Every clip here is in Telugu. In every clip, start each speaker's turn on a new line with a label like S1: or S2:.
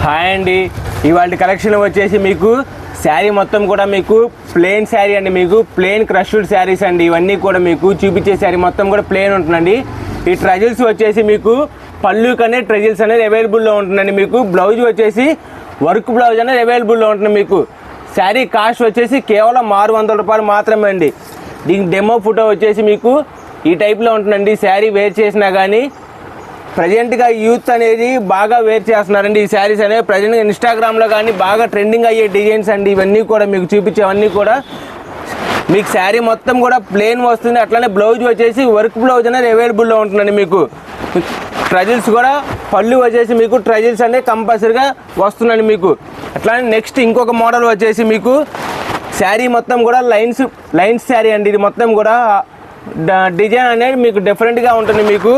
S1: హాయ్ అండి, ఇవాళ కలెక్షన్ వచ్చేసి మీకు శారీ మొత్తం కూడా మీకు ప్లెయిన్ శారీ అండి. మీకు ప్లెయిన్ క్రష్డ్ శారీస్ అండి. ఇవన్నీ కూడా మీకు చూపించే శారీ మొత్తం కూడా ప్లెయిన్ ఉంటుందండి. ఈ ట్రజిల్స్ వచ్చేసి మీకు పళ్ళు కనే ట్రజిల్స్ అనేది అవైలబుల్లో ఉంటుందండి. మీకు బ్లౌజ్ వచ్చేసి వర్క్ బ్లౌజ్ అనేది అవైలబుల్లో ఉంటుంది. మీకు శారీ కాస్ట్ వచ్చేసి కేవలం 600 రూపాయలు మాత్రమే అండి. దీనికి డెమో ఫోటో వచ్చేసి మీకు ఈ టైప్లో ఉంటుందండి. శారీ వేర్ చేసినా కానీ ప్రజెంట్గా యూత్ అనేది బాగా వేర్ చేస్తున్నారండి. ఈ శారీస్ అనేవి ప్రజెంట్గా ఇన్స్టాగ్రామ్లో కానీ బాగా ట్రెండింగ్ అయ్యే డిజైన్స్ అండి. ఇవన్నీ కూడా మీకు చూపించేవన్నీ కూడా మీకు శారీ మొత్తం కూడా ప్లెయిన్ వస్తుంది. అట్లానే బ్లౌజ్ వచ్చేసి వర్క్ బ్లౌజ్ అనేది అవైలబుల్లో ఉంటుందండి. మీకు ట్రజిల్స్ కూడా పళ్ళు వచ్చేసి మీకు ట్రజిల్స్ అనేది కంపల్సరీగా వస్తుందండి. మీకు అట్లానే నెక్స్ట్ ఇంకొక మోడల్ వచ్చేసి మీకు శారీ మొత్తం కూడా లైన్స్ శారీ అండి. ఇది మొత్తం కూడా డిజైన్ అనేది మీకు డిఫరెంట్గా ఉంటుంది. మీకు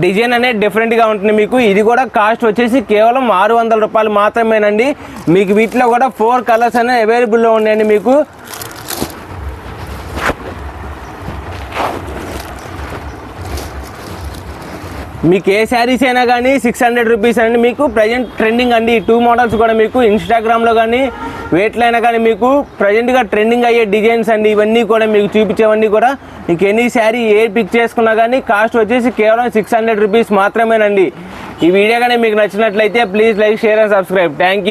S1: డిజైన్ అనేది డిఫరెంట్గా ఉంటుంది. మీకు ఇది కూడా కాస్ట్ వచ్చేసి కేవలం 600 రూపాయలు మాత్రమేనండి. మీకు వీటిలో కూడా 4 కలర్స్ అనేవి అవైలబుల్లో ఉన్నాయండి. మీకు ఏ శారీస్ అయినా కానీ 600 రూపీస్ అండి. మీకు ప్రజెంట్ ట్రెండింగ్ అండి. ఈ 2 మోడల్స్ కూడా మీకు ఇన్స్టాగ్రామ్లో కానీ వేట్లో అయినా కానీ మీకు ప్రజెంట్గా ట్రెండింగ్ అయ్యే డిజైన్స్ అండి. ఇవన్నీ కూడా మీకు చూపించేవన్నీ కూడా మీకు ఎనీ శారీ ఏ పిక్ చేసుకున్నా కానీ కాస్ట్ వచ్చేసి కేవలం 600 రూపీస్ మాత్రమేనండి. ఈ వీడియో కానీ మీకు నచ్చినట్లయితే please like, share and subscribe. Thank you.